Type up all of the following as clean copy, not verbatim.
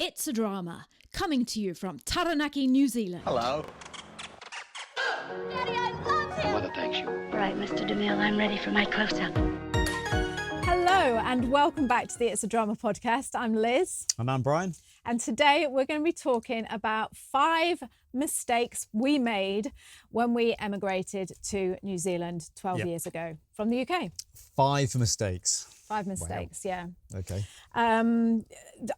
It's a Drama, coming to you from Taranaki, New Zealand. Hello. Daddy, I love him! Mother thanks you. All right, Mr. DeMille, I'm ready for my close-up. Hello and welcome back to the It's a Drama podcast. I'm Liz. And I'm Brian. And today we're going to be talking about 5 mistakes we made when we emigrated to New Zealand 12 years ago from the UK. 5 mistakes. 5 mistakes, wow. Yeah. Okay.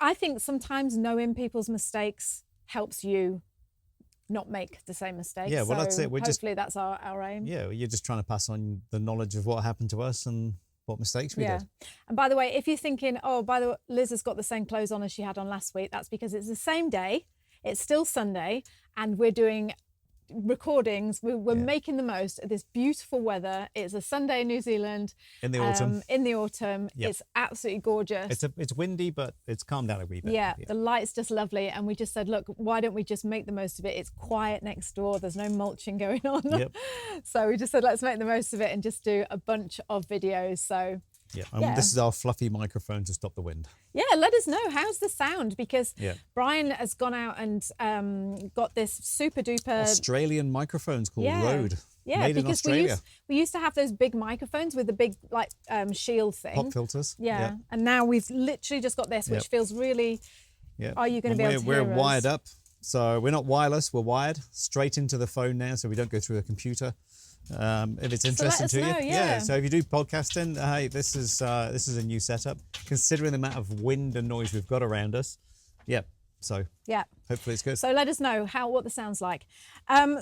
I think sometimes knowing people's mistakes helps you not make the same mistakes. Yeah, well, so that's it. Hopefully that's our aim. Yeah, you're just trying to pass on the knowledge of what happened to us and what mistakes we did. And by the way, if you're thinking, oh, by the way, Liz has got the same clothes on as she had on last week, that's because it's the same day. It's still Sunday and we're doing recordings. We're making the most of this beautiful weather. It's a Sunday in New Zealand. In the autumn. Yep. It's absolutely gorgeous. It's windy, but it's calmed down a wee bit. Yeah, the light's just lovely. And we just said, look, why don't we just make the most of it? It's quiet next door. There's no mulching going on. Yep. So we just said, let's make the most of it and just do a bunch of videos. So Yeah, this is our fluffy microphone to stop the wind. Yeah, let us know. How's the sound? Because Brian has gone out and got this super duper Australian microphones called Rode. Yeah, made because in Australia. we used to have those big microphones with the big shield thing. Pop filters. Yeah. And now we've literally just got this, which feels really. Yeah. Are you going to be able to hear We're us? wired up, so we're not wireless. We're wired straight into the phone now, so we don't go through a computer. If it's interesting to you, So if you do podcasting, hey, this is a new setup. Considering the amount of wind and noise we've got around us, hopefully it's good. So let us know what the sound's like.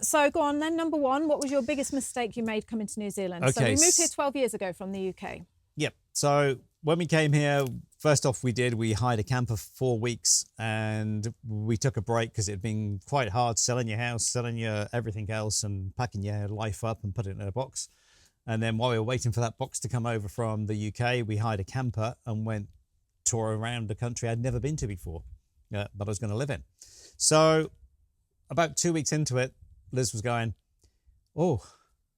So go on then. Number 1, what was your biggest mistake you made coming to New Zealand? Okay. So we moved here 12 years ago from the UK. Yep. So when we came here, first off, we hired a camper for 4 weeks, and we took a break because it had been quite hard selling your house, selling your everything else, and packing your life up and putting it in a box. And then while we were waiting for that box to come over from the UK, we hired a camper and went tour around the country I'd never been to before, but I was going to live in. So about 2 weeks into it, Liz was going,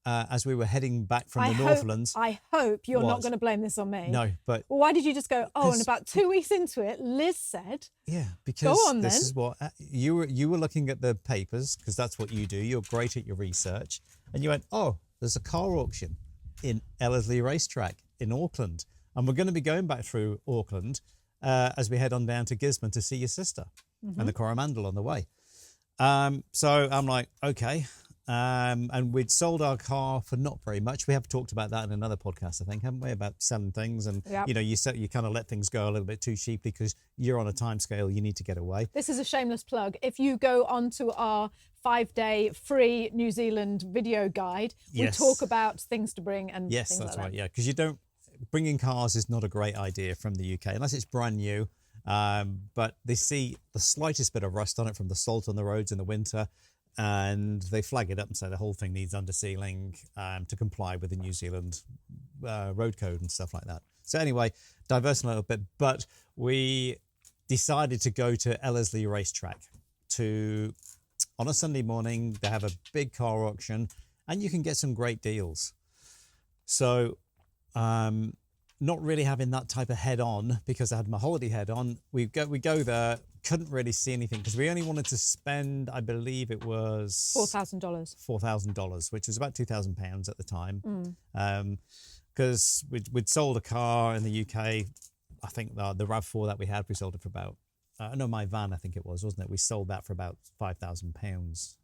as we were heading back from the Northlands. I hope you're not going to blame this on me. No, but... Well, why did you just go, and about 2 weeks into it, Liz said... Yeah, because this is what... You were looking at the papers, because that's what you do. You're great at your research. And you went, there's a car auction in Ellerslie Racetrack in Auckland. And we're going to be going back through Auckland as we head on down to Gisborne to see your sister and the Coromandel on the way. So I'm like, okay... and we'd sold our car for not very much. We have talked about that in another podcast, I think, haven't we? About selling things, and you kind of let things go a little bit too cheaply because you're on a time scale. You need to get away. This is a shameless plug. If you go onto our 5-day free New Zealand video guide, we talk about things to bring and things like that. Yes, that's right. Yeah, because bringing cars is not a great idea from the UK unless it's brand new. But they see the slightest bit of rust on it from the salt on the roads in the winter. And they flag it up and say the whole thing needs undersealing to comply with the New Zealand road code and stuff like that. So anyway, diverse a little bit, but we decided to go to Ellerslie Racetrack on a Sunday morning. They have a big car auction and you can get some great deals. So not really having that type of head on because I had my holiday head on. We go there. Couldn't really see anything because we only wanted to spend, I believe it was $4,000. $4,000, which was about £2,000 at the time. Because we'd sold a car in the UK. I think the RAV4 that we had, we sold it for about, my van, I think it was, wasn't it? We sold that for about £5,000.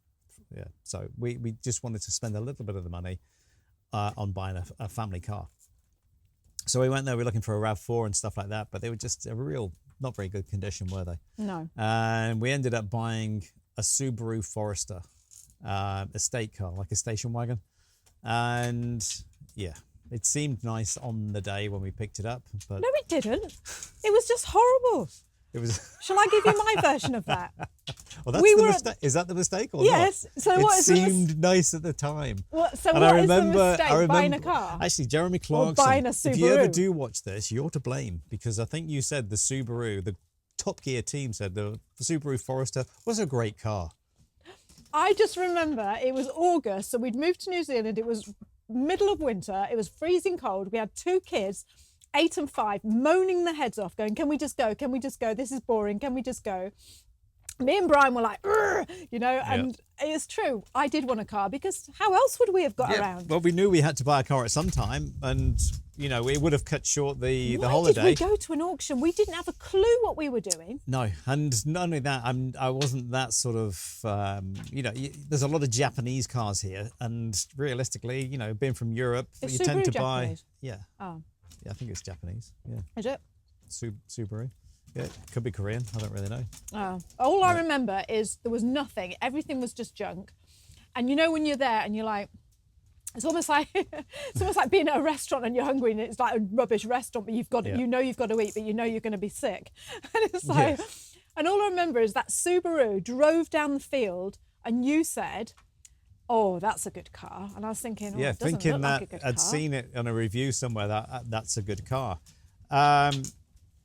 Yeah. So we just wanted to spend a little bit of the money on buying a family car. So we went there, we were looking for a RAV4 and stuff like that, but they were just not very good condition, were they? No. And we ended up buying a Subaru Forester, estate car, like a station wagon. And it seemed nice on the day when we picked it up. But no, it didn't. It was just horrible. It was. Shall I give you my version of that? Well, that's the mistake. Is that the mistake or yes. not? So what is it seemed nice at the time. What is the mistake? Buying a car? Actually, Jeremy Clarkson. Or buying a Subaru. If you ever do watch this, you're to blame because I think you said the Subaru, the Top Gear team said the Subaru Forester was a great car. I just remember it was August, so we'd moved to New Zealand. It was middle of winter. It was freezing cold. We had 2 kids. 8 and 5, moaning their heads off, going, can we just go? Can we just go? This is boring. Can we just go? Me and Brian were like, you know, and it's true. I did want a car because how else would we have got around? Well, we knew we had to buy a car at some time, and you know, it would have cut short the holiday. Why did we go to an auction? We didn't have a clue what we were doing. No, and not only that, I wasn't that sort of, you know, there's a lot of Japanese cars here, and realistically, you know, being from Europe, Is you tend to Subaru buy. Japanese? Yeah. Oh, Yeah, I think it's Japanese. Yeah. is it? Subaru. Yeah, could be Korean. I don't really know. Oh, all I remember is there was nothing. Everything was just junk. And you know when you're there and you're like, it's almost like being at a restaurant and you're hungry and it's like a rubbish restaurant, but you've got you know you've got to eat, but you know you're going to be sick. And it's like, and all I remember is that Subaru drove down the field and you said, "Oh, that's a good car," and I was thinking, "Oh, it doesn't thinking look that like a good car." I'd seen it on a review somewhere that that's a good car.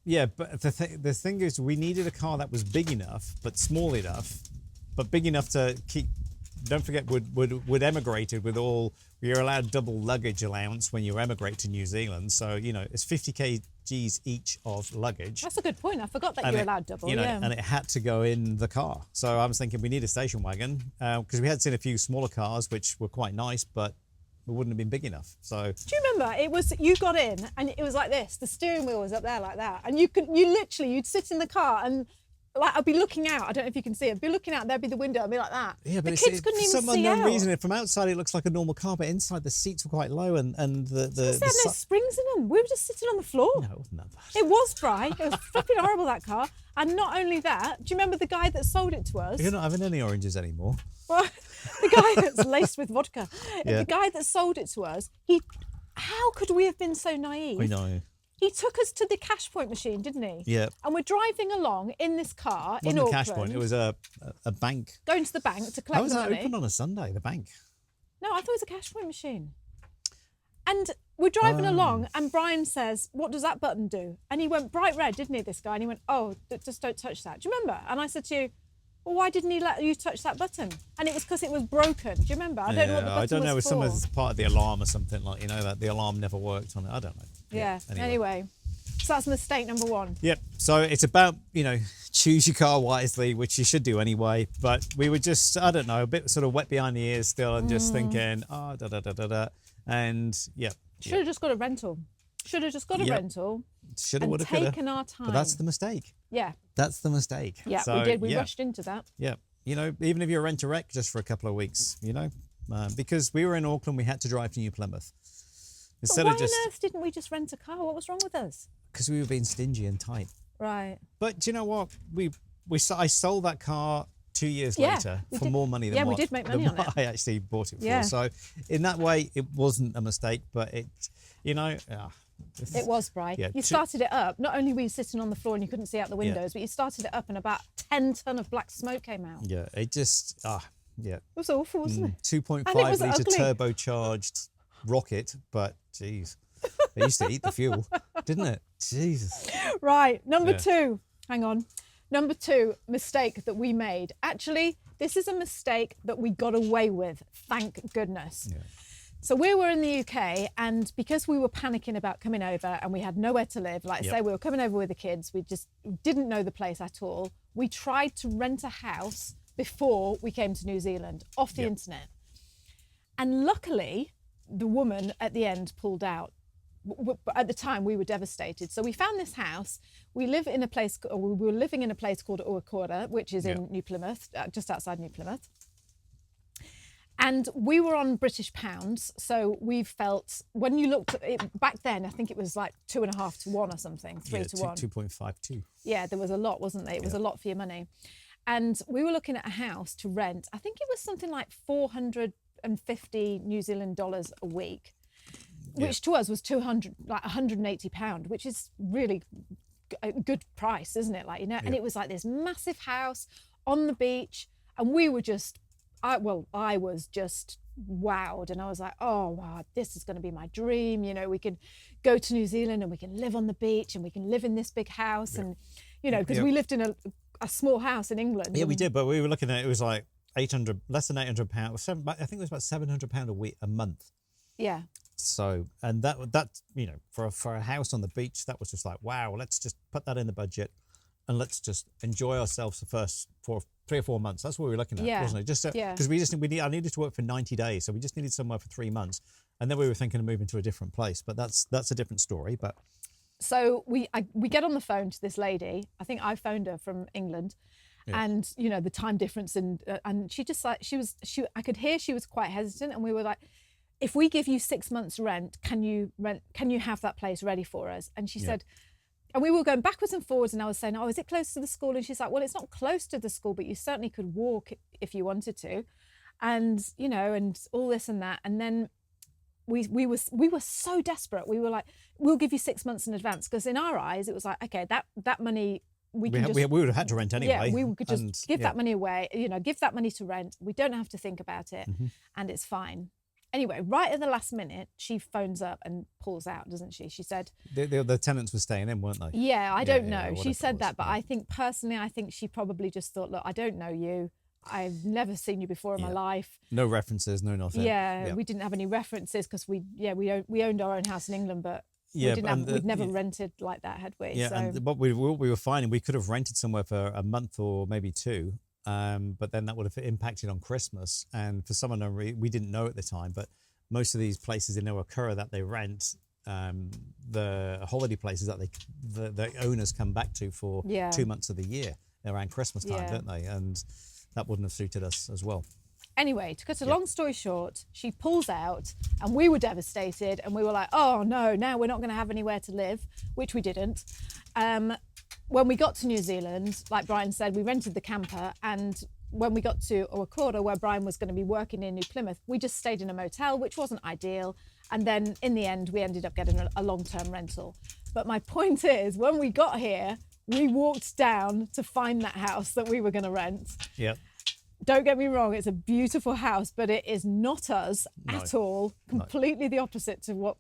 Yeah, but the thing is, we needed a car that was big enough, but small enough, but big enough to keep. Don't forget, would emigrated with all. You're allowed double luggage allowance when you emigrate to New Zealand, so you know it's 50 kgs each of luggage. That's a good point. I forgot that you're allowed double. You know, yeah. and it had to go in the car. So I was thinking we need a station wagon because we had seen a few smaller cars which were quite nice, but it wouldn't have been big enough. So do you remember? It was you got in and it was like this. The steering wheel was up there like that, and you'd sit in the car and like I'd be looking out. I don't know if you can see it. I'd be looking out. There'd be the window. I'd be like that. Yeah, but the kids couldn't for even some see unknown out. reason, from outside it looks like a normal car, but inside the seats were quite low and the They had no springs in them. We were just sitting on the floor. No, it wasn't that bad. It was, Bri. It was flipping horrible, that car. And not only that, do you remember the guy that sold it to us? You're not having any oranges anymore. Well, the guy that's laced with vodka. Yeah. The guy that sold it to us, how could we have been so naive? I know. He took us to the cash point machine, didn't he? Yeah. And we're driving along in this car It in wasn't a Auckland. cash point. It was a bank. Going to the bank to How collect was the that money. open on a Sunday? The bank. No, I thought it was a cash point machine. And we're driving along and Brian says, "What does that button do?" And he went bright red, didn't he, this guy? And he went, "Oh, just don't touch that." Do you remember? And I said to you, "Well, why didn't he let you touch that button?" And it was because it was broken. Do you remember? I don't know what the button I don't know. It was for. some as part of the alarm or something, like, you know, that the alarm never worked on it. I don't know. Yeah. Anyway, so that's mistake number one. Yep. So it's about, you know, choose your car wisely, which you should do anyway. But we were just, I don't know, a bit sort of wet behind the ears still and just thinking, oh, da da da da da. And yeah. Should have just got a rental. Should have just got a rental. Shoulda, and woulda, coulda. taken our time. But that's the mistake. Yeah. That's the mistake. Yeah, So, we did. We yeah. rushed into that. Yeah. You know, even if you rent a wreck just for a couple of weeks, you know, because we were in Auckland, we had to drive to New Plymouth. But why on earth didn't we just rent a car? What was wrong with us? Because we were being stingy and tight. Right. But do you know what? I sold that car 2 years later for more money than we did make money on it. I actually bought it for. Yeah. So in that way, it wasn't a mistake, but it, you know. It was, Bri. Yeah, you started it up. Not only were you sitting on the floor and you couldn't see out the windows, but you started it up and about 10 tonne of black smoke came out. Yeah, it just, yeah. It was awful, wasn't it? 2.5 And it was litre ugly. turbocharged rocket, but geez, they used to eat the fuel, didn't it? Jesus. Right, number two. Hang on. Number two mistake that we made. Actually, this is a mistake that we got away with, thank goodness. Yeah. So we were in the UK, and because we were panicking about coming over and we had nowhere to live, like I say, we were coming over with the kids, we just didn't know the place at all. We tried to rent a house before we came to New Zealand off the internet. And luckily, the woman at the end pulled out. At the time, we were devastated. So we found this house. We were living in a place called Uakora, which is in New Plymouth, just outside New Plymouth. And we were on British pounds, so we felt, when you looked at it back then, I think it was like 2.5 to 1 or something, 3 to 1. 2.52. Yeah, there was a lot, wasn't there? It was a lot for your money. And we were looking at a house to rent. I think it was something like 450 New Zealand dollars a week, which to us was 180 pound, which is really a good price, isn't it? Like, you know, and it was like this massive house on the beach, and we were just, I was just wowed, and I was like, oh wow, this is going to be my dream. You know, we can go to New Zealand and we can live on the beach and we can live in this big house, and you know, because we lived in a small house in England. Yeah, we did, but we were looking at it was like less than £800. I think it was about £700 a month. Yeah. So, and that you know, for a house on the beach, that was just like, wow, let's just put that in the budget and let's just enjoy ourselves the first 3 or 4 months. That's what we were looking at, Yeah. wasn't it? Just Yeah. because I needed to work for 90 days, so we just needed somewhere for 3 months, and then we were thinking of moving to a different place. But that's a different story. But So we get on the phone to this lady. I think I phoned her from England, and you know the time difference, and she just like I could hear she was quite hesitant, and we were like, if we give you 6 months rent, can you have that place ready for us? And she said, and we were going backwards and forwards, and I was saying, oh, is it close to the school? And she's like, well, it's not close to the school, but you certainly could walk if you wanted to, and you know, and all this and that, and then. We were so desperate. We were like, we'll give you 6 months in advance, because in our eyes it was like, okay, that money we would have had to rent anyway. Yeah, we could just give that money away. You know, give that money to rent. We don't have to think about it, and it's fine. Anyway, right at the last minute, she phones up and pulls out, doesn't she? She said the tenants were staying in, weren't they? Yeah, I don't know. She whatever said it was, that, but I think personally, I think she probably just thought, look, I don't know you. I've never seen you before in my life. No references, no nothing. Yeah, we didn't have any references because we owned our own house in England, but we'd never rented like that, had we? Yeah, so. and what we were finding, we could have rented somewhere for a month or maybe 2, but then that would have impacted on Christmas. And for some unknown reason, we didn't know at the time, but most of these places in Owakura that they rent, the holiday places that the owners come back to for 2 months of the year around Christmas time, don't they? And that wouldn't have suited us as well. Anyway, to cut a long story short, she pulls out and we were devastated, and we were like, oh no, now we're not going to have anywhere to live, which we didn't. When we got to New Zealand, like Brian said, we rented the camper, and when we got to Owakura, where Brian was going to be working in New Plymouth, we just stayed in a motel, which wasn't ideal. And then in the end, we ended up getting a long-term rental. But my point is, when we got here, we walked down to find that house that we were going to rent. Yep. Don't get me wrong, it's a beautiful house, but it is not us at all. Completely the opposite to what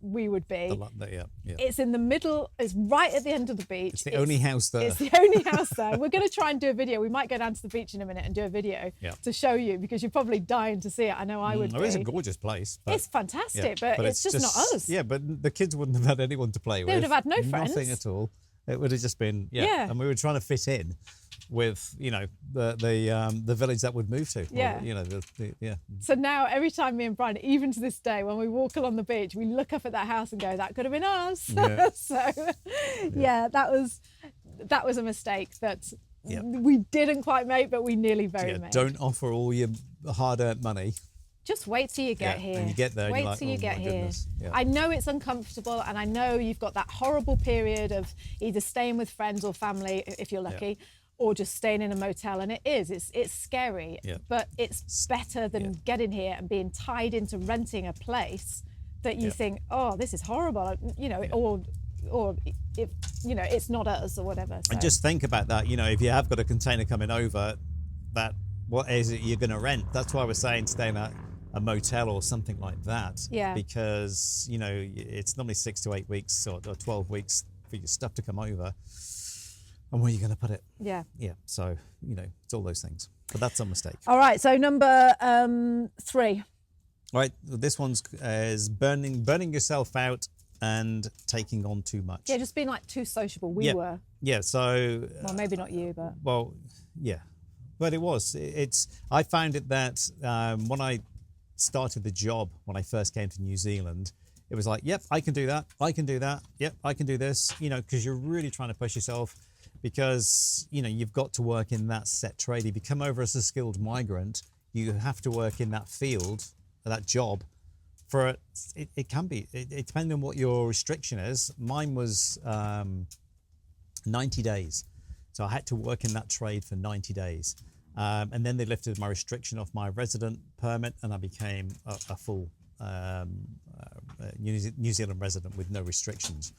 we would be. It's in the middle, it's right at the end of the beach. It's the only house there. It's the only house there. We're going to try and do a video. We might go down to the beach in a minute and do a video to show you, because you're probably dying to see it. I know I would be. It's a gorgeous place. It's fantastic, but it's just not us. Yeah, but the kids wouldn't have had anyone to play with. They would have had no friends. Nothing at all. It would have just been, and we were trying to fit in with, you know, the village that we'd move to. Yeah. Or, you know, So now every time me and Brian, even to this day, when we walk along the beach, we look up at that house and go, that could have been us. Yeah. So that was a mistake that we didn't quite make, but we nearly made. Don't offer all your hard-earned money. Just wait till you get here. And you get there. Wait and till you're you like, get my here. goodness. Yeah. I know it's uncomfortable, and I know you've got that horrible period of either staying with friends or family, if you're lucky, or just staying in a motel. And it's scary, but it's better than getting here and being tied into renting a place that you think, oh, this is horrible, you know, or if you know it's not us or whatever. So. And just think about that. You know, if you have got a container coming over, what is it you're going to rent? That's why we're saying staying at a motel or something like that. Yeah. Because, you know, it's normally 6 to 8 weeks or 12 weeks for your stuff to come over. And where are you going to put it? Yeah. Yeah. So, you know, it's all those things. But that's a mistake. All right. So number 3. All right. This one's is burning yourself out and taking on too much. Yeah, just being like too sociable. We were. Yeah. So. Well, maybe not you, but. Well, yeah. But it was. I found it that when I started the job, when I first came to New Zealand, it was like, yep, I can do that. I can do that. Yep, I can do this. You know, because you're really trying to push yourself, because, you know, you've got to work in that set trade. If you come over as a skilled migrant, you have to work in that field, that job. It can be, it depending on what your restriction is. Mine was 90 days. So I had to work in that trade for 90 days. And then they lifted my restriction off my resident permit, and I became a full New Zealand resident with no restrictions.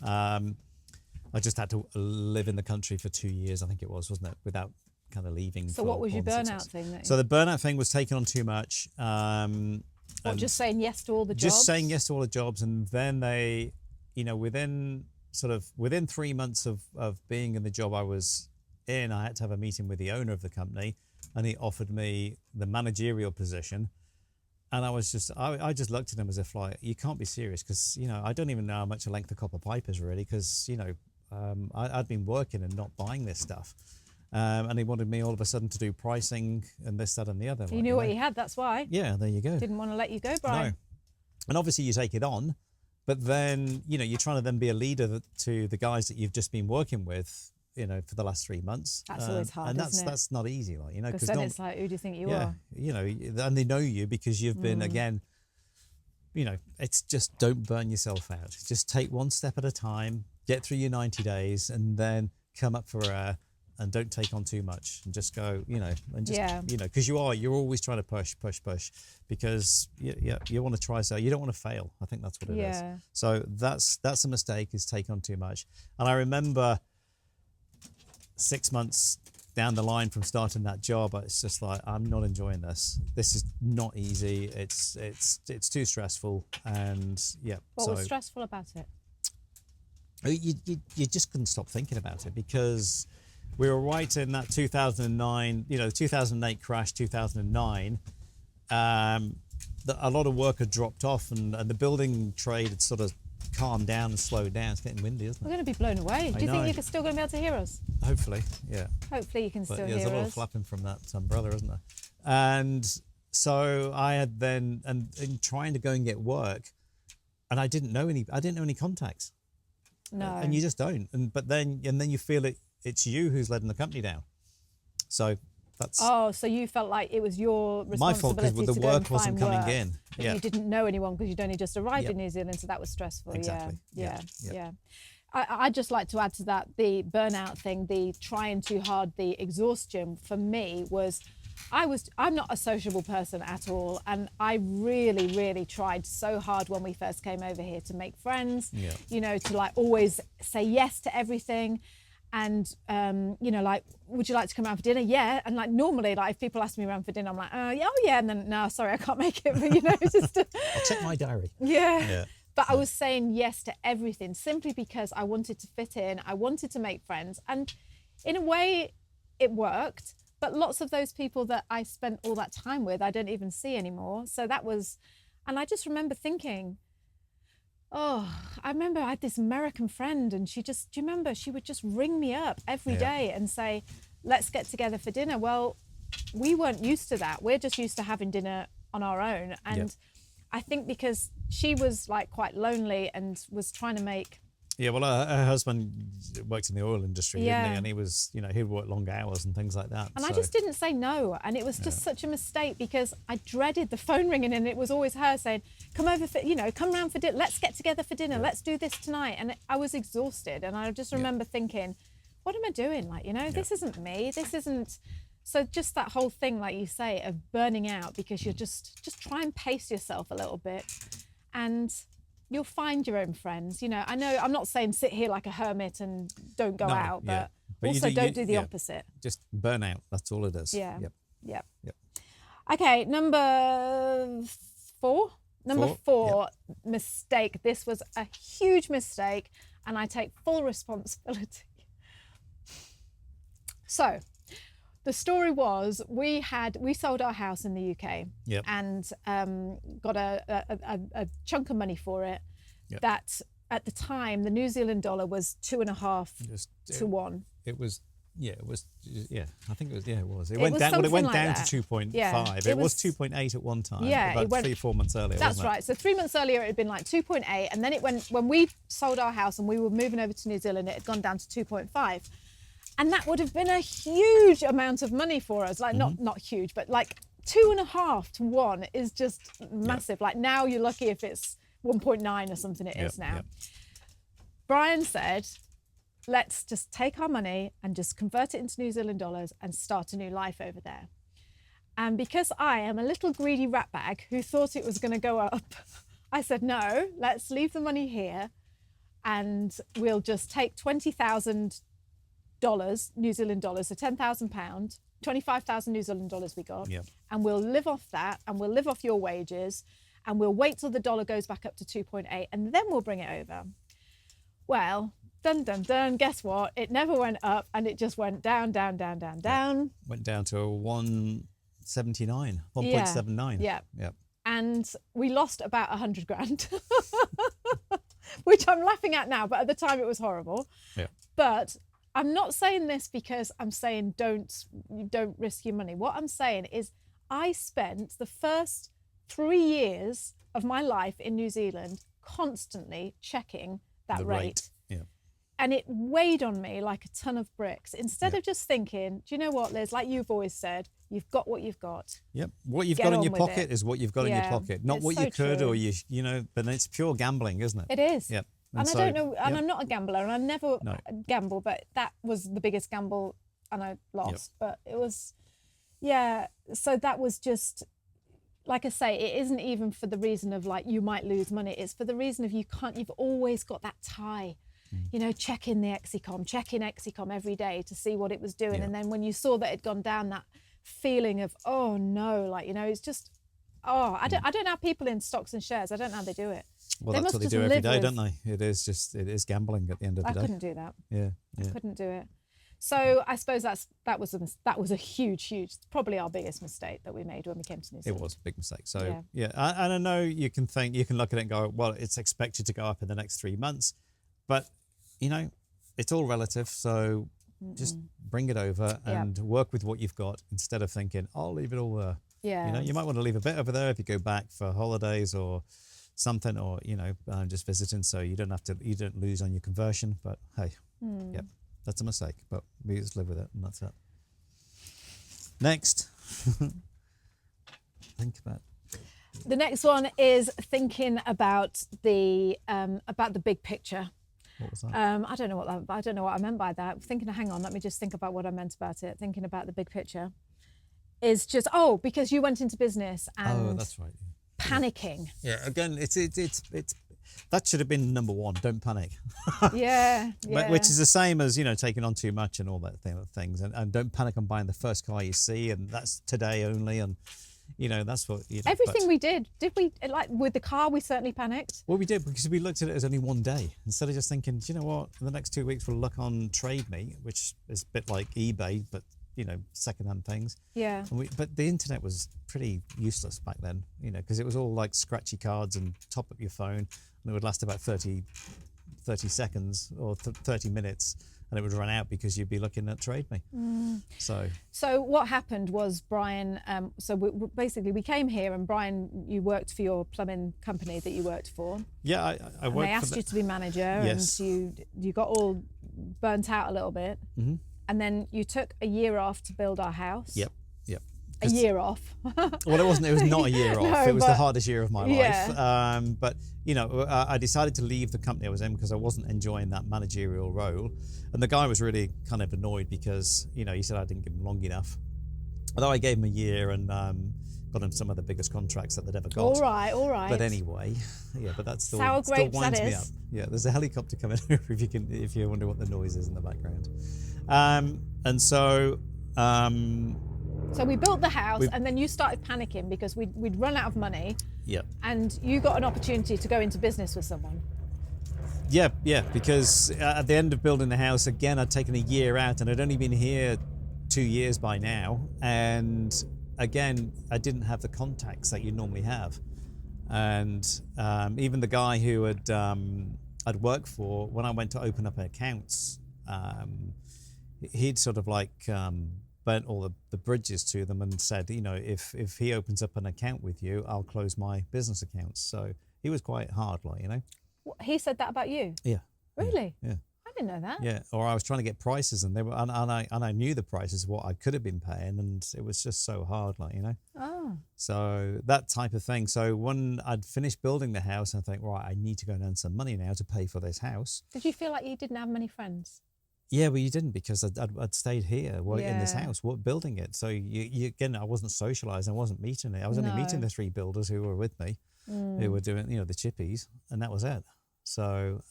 I just had to live in the country for 2 years, I think it was, wasn't it? Without kind of leaving. So what was your burnout thing? So the burnout thing was taking on too much. Just saying yes to all the jobs? Just saying yes to all the jobs. And then they, you know, within 3 months of being in the job I was in, I had to have a meeting with the owner of the company, and he offered me the managerial position. And I just looked at him as if like, you can't be serious, because, you know, I don't even know how much a length of copper pipe is really, because, you know, I'd been working and not buying this stuff. And he wanted me all of a sudden to do pricing and this, that and the other. You knew what he had, that's why. Yeah, there you go. Didn't want to let you go, Brian. No. And obviously you take it on, but then, you know, you're trying to then be a leader to the guys that you've just been working with, you know, for the last 3 months. That's always hard, and isn't it? that's not easy, like, you know, Because then it's like, who do you think you are? you know, and they know you because you've been, again, you know, it's just don't burn yourself out. Just take one step at a time, get through your 90 days, and then come up for air, and don't take on too much, and just go, you know, and just, you know, because you're always trying to push, because you want to try, so you don't want to fail. I think that's what it is. So that's a mistake, is take on too much. And I remember 6 months down the line from starting that job, it's just like, I'm not enjoying this. This is not easy. It's too stressful, and What was stressful about it? You just couldn't stop thinking about it, because we were right in that 2009, you know, 2008 crash, 2009. A lot of work had dropped off, and the building trade had sort of calmed down and slowed down. It's getting windy, isn't it? We're going to be blown away. Do you think you're still going to be able to hear us? Hopefully, yeah. Hopefully you can still hear us. There's a lot of flapping from that umbrella, isn't there? And so I had then, and in trying to go and get work, and I didn't know any contacts. No. And you just don't. But then you feel it's you who's letting the company down. So that's... Oh, so you felt like it was your responsibility my fault, because the work wasn't coming work, in. But you didn't know anyone because you'd only just arrived in New Zealand, so that was stressful. Exactly. Yeah. I'd just like to add to that, the burnout thing, the trying too hard, the exhaustion for me was, I'm not a sociable person at all, and I really, really tried so hard when we first came over here to make friends, you know, to like always say yes to everything. And, you know, like, would you like to come around for dinner? Yeah. And like, normally, like, if people ask me around for dinner, I'm like, oh yeah. And then, no, sorry, I can't make it. But, you know, just... I'll check my diary. Yeah. But I was saying yes to everything simply because I wanted to fit in. I wanted to make friends. And in a way, it worked. But lots of those people that I spent all that time with, I don't even see anymore. So that was... And I just remember thinking... Oh, I remember I had this American friend, and do you remember, she would just ring me up every day and say, let's get together for dinner. Well, we weren't used to that. We're just used to having dinner on our own. And I think because she was like quite lonely and was trying to make... Yeah, well, her husband worked in the oil industry, didn't he? And he was, you know, he'd work long hours and things like that. And I just didn't say no. And it was just such a mistake, because I dreaded the phone ringing, and it was always her saying, come over for, you know, come round for dinner. Let's get together for dinner. Let's do this tonight. And I was exhausted. And I just remember thinking, what am I doing? Like, you know, this isn't me. This isn't... So just that whole thing, like you say, of burning out because you're just try and pace yourself a little bit, and you'll find your own friends. You know, I know I'm not saying sit here like a hermit and don't go out, but also don't do the opposite. Just burn out. That's all it is. Yeah. Yep. Okay, number four, mistake. This was a huge mistake, and I take full responsibility. So, the story was we sold our house in the UK and got a chunk of money for it. That at the time the New Zealand dollar was 2.5 to 1. It was. I think it was. It was. It went down. Well, it went down that. to 2.5. Yeah, it was 2.8 at one time. Yeah, about it went, 3-4 months earlier. That's wasn't it? right. So 3 months earlier it had been like 2.8, and then it went, when we sold our house and we were moving over to New Zealand, it had gone down to 2.5. And that would have been a huge amount of money for us. Like, not huge, but like 2.5 to 1 is just massive. Like, now you're lucky if it's 1.9 or something it is now. Brian said, let's just take our money and just convert it into New Zealand dollars and start a new life over there. And because I am a little greedy ratbag who thought it was going to go up, I said, no, let's leave the money here and we'll just take $20,000 New Zealand dollars, so £10,000, 25,000 New Zealand dollars we got, and we'll live off that, and we'll live off your wages, and we'll wait till the dollar goes back up to 2.8, and then we'll bring it over. Well, dun dun dun, guess what? It never went up, and it just went down. Went down to 1.79, 1.79. Yeah. and we lost about 100 grand, which I'm laughing at now, but at the time it was horrible. Yeah. But I'm not saying this because I'm saying don't risk your money. What I'm saying is I spent the first 3 years of my life in New Zealand constantly checking that The rate. Yeah. And it weighed on me like a ton of bricks. Instead Yeah. of just thinking, do you know what, Liz, like you've always said, you've got what you've got. Yep. What you've Get got in on your with pocket it. is what you've got in your Yeah, pocket, not it's what so you could true. or you know. But it's pure gambling, isn't it? It is. Yep. And so, I don't know, and yep. I'm not a gambler, and I never No. gamble, but that was the biggest gamble, and I lost. But it was, yeah. So that was just, like I say, it isn't even for the reason of like you might lose money. It's for the reason of you've always got that tie. You know, checking Exicom every day to see what it was doing. Yeah. And then when you saw that it'd gone down, that feeling of, oh no, like, you know, it's just, I don't know how people in stocks and shares, I don't know how they do it. Well, They that's must what they just do every live day, with- don't they? It is gambling at the end of the I day. couldn't do that. Yeah. Yeah. Couldn't do it. So I suppose that was a huge, probably our biggest mistake that we made when we came to New It Zealand. was a big mistake. So Yeah. and I know you can look at it and go, well, it's expected to go up in the next 3 months, but you know, it's all relative. So just bring it over and work with what you've got instead of thinking, I'll leave it all there. Yeah. You know, you might want to leave a bit over there if you go back for holidays or something, or you know, just visiting, so you don't lose on your conversion. But hey, yep, that's a mistake. But we just live with it, and that's it. Next, think about. The next one is thinking about the big picture. What was that? I don't know what I meant by that. Thinking, hang on, let me just think about what I meant about it. Thinking about the big picture is just because you went into business and Oh, that's right. panicking. Yeah, again, it's that should have been number one. Don't panic. Yeah. Which is the same as, you know, taking on too much and all that things. And don't panic on buying the first car you see, and that's today only. And you know, that's what you know, everything we did we, like with the car, we certainly panicked. Well, we did, because we looked at it as only one day instead of just thinking, do you know what? In the next 2 weeks, we'll look on Trade Me, which is a bit like eBay, but you know, secondhand things. Yeah. But the internet was pretty useless back then, you know, because it was all like scratchy cards and top up your phone, and it would last about 30 seconds or 30 minutes, and it would run out because you'd be looking at Trade Me. So what happened was Brian, basically we came here, and Brian, you worked for your plumbing company that you worked for. yeah, I And worked they for asked you to be manager, Yes. and you got all burnt out a little bit. Mm-hmm. And then you took a year off to build our house. Yep. A year off. Well, it wasn't. It was not a year off. No, It was the but- hardest year of my Yeah. life. But you know, I decided to leave the company I was in because I wasn't enjoying that managerial role, and the guy was really kind of annoyed because, you know, he said I didn't give him long enough. Although I gave him a year and got him some of the biggest contracts that they'd ever got. All right. But anyway, yeah, but that still, Sour still grapes, winds that me is. up. Yeah, there's a helicopter coming over if you wonder what the noise is in the background. And so. So we built the house, and then you started panicking because we'd run out of money, Yeah. and you got an opportunity to go into business with someone. Yeah, because at the end of building the house, again, I'd taken a year out, and I'd only been here 2 years by now. And again, I didn't have the contacts that you normally have. And even the guy who I'd worked for, when I went to open up accounts, he'd sort of like burnt all the bridges to them and said, you know, if he opens up an account with you, I'll close my business accounts. So he was quite hard, like, you know. He said that about you? Yeah. Really? Yeah. I didn't know that. Yeah, or I was trying to get prices, and they were, and I knew the prices of what I could have been paying, and it was just so hard, like, you know. Oh. So that type of thing. So when I'd finished building the house, I think, right, I need to go and earn some money now to pay for this house. Did you feel like you didn't have many friends? Yeah, well, you didn't, because I'd stayed here in this Yeah. house, building it. So you again, I wasn't socialising, I wasn't meeting it. I was only meeting the 3 builders who were with me, who were doing, you know, the chippies, and that was it. So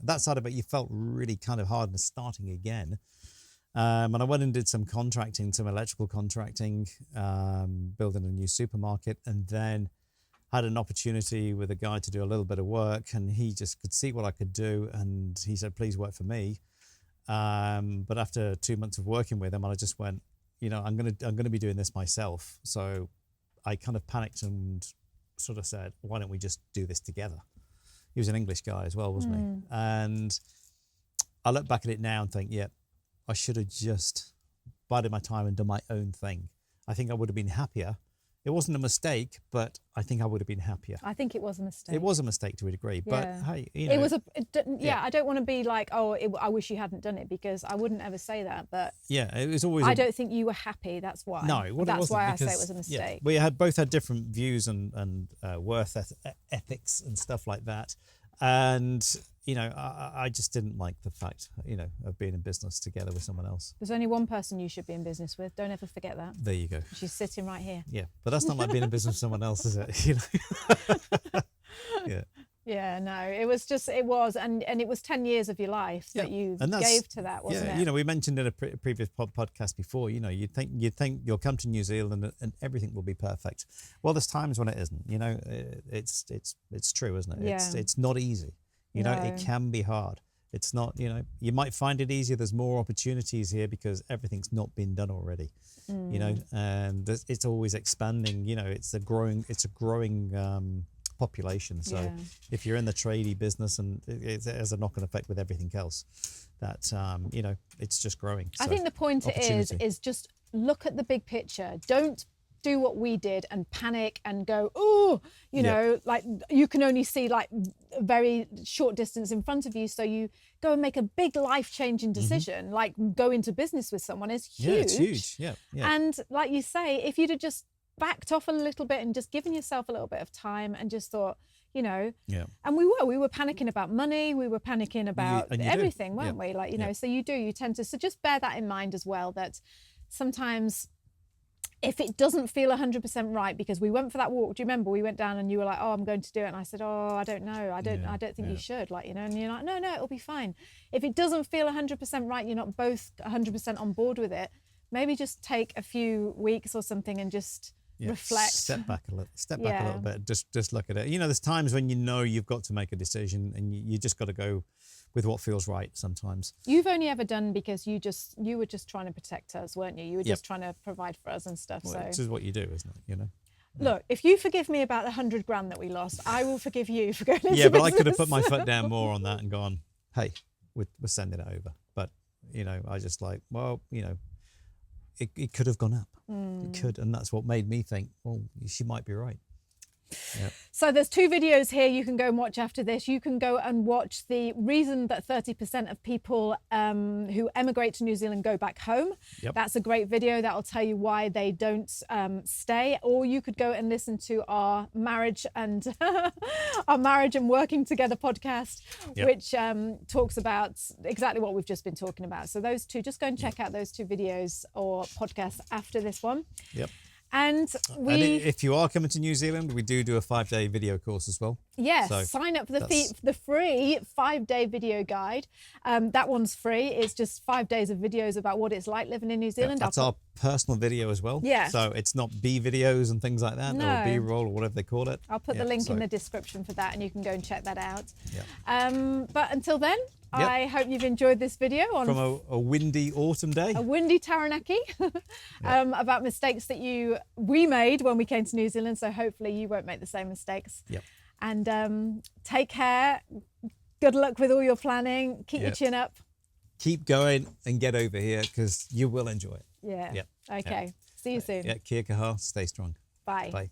that side of it, you felt really kind of hard and starting again. And I went and did some contracting, some electrical contracting, building a new supermarket, and then had an opportunity with a guy to do a little bit of work, and he just could see what I could do, and he said, please work for me. But after 2 months of working with him, I just went, you know, I'm gonna be doing this myself. So I kind of panicked and sort of said, why don't we just do this together? He was an English guy as well, wasn't he? And I look back at it now and think, yeah, I should have just bided my time and done my own thing. I think I would have been happier. It wasn't a mistake, but I think I would have been happier. I think it was a mistake. It was a mistake to a degree, but hey, you know. It was I don't want to be like, I wish you hadn't done it, because I wouldn't ever say that. But yeah, it was always. I don't think you were happy. That's why. No, well, that's why I say because, it was a mistake. We both had different views and worth ethics and stuff like that, and you know, I just didn't like the fact, you know, of being in business together with someone else. There's only one person you should be in business with. Don't ever forget that. There you go. She's sitting right here. Yeah, but that's not like being in business with someone else, is it? You know. Yeah. Yeah, no, it was, and it was 10 years of your life that you gave to that, wasn't it? You know, we mentioned in a previous podcast before, you know, you'd think you'll come to New Zealand and everything will be perfect. Well, there's times when it isn't, you know, it's true, isn't it? Yeah. It's not easy. You know, it can be hard. It's not, you know, you might find it easier. There's more opportunities here because everything's not been done already, you know, and it's always expanding, you know, it's a growing population. So if you're in the tradie business, and it has a knock-on effect with everything else, that, you know, it's just growing. I think the point is just look at the big picture. Don't do what we did and panic and go, oh, you know, like you can only see like a very short distance in front of you. So you go and make a big life-changing decision, like go into business with someone is huge. Yeah, it's huge. Yeah. And like you say, if you'd have just backed off a little bit and just given yourself a little bit of time and just thought, you know, and we were panicking about money, we were panicking about everything, weren't we? Like, you know, so you tend to, so just bear that in mind as well, that sometimes if it doesn't feel 100% right, because we went for that walk, do you remember we went down and you were like, oh, I'm going to do it, and I said, oh, I don't know, I don't think you should, like, you know, and you're like, no, it'll be fine. If it doesn't feel 100% right, you're not both 100% on board with it, maybe just take a few weeks or something and just reflect, step back a little bit, just look at it. You know, there's times when you know you've got to make a decision and you just got to go with what feels right sometimes. You've only ever done because you were just trying to protect us, weren't you? You were just trying to provide for us and stuff. Well, so this is what you do, isn't it? You know. Look, if you forgive me about the 100 grand that we lost, I will forgive you for going into but business. I could have put my foot down more on that and gone, hey, we're sending it over. But you know, I just like, well, you know, it could have gone up. It could, and that's what made me think, well, she might be right. Yep. So there's 2 videos here you can go and watch after this. You can go and watch the reason that 30% of people who emigrate to New Zealand go back home. Yep. That's a great video that will tell you why they don't stay. Or you could go and listen to our marriage and working together podcast, which talks about exactly what we've just been talking about. So those 2, just go and check out those 2 videos or podcasts after this one. Yep. And if you are coming to New Zealand, we do a 5-day video course as well. Yes, so sign up for the free 5-day video guide. That one's free. It's just 5 days of videos about what it's like living in New Zealand. That's our personal video as well. Yeah. So it's not B videos and things like that, or B-roll or whatever they call it. I'll put the link in the description for that, and you can go and check that out. Yeah. But until then, I hope you've enjoyed this video from a windy autumn day. A windy Taranaki about mistakes that we made when we came to New Zealand. So hopefully you won't make the same mistakes. Yep. And take care. Good luck with all your planning. Keep your chin up. Keep going and get over here because you will enjoy it. Yeah. Yep. Okay. Yep. See you soon. Yeah. Kia kaha. Stay strong. Bye. Bye.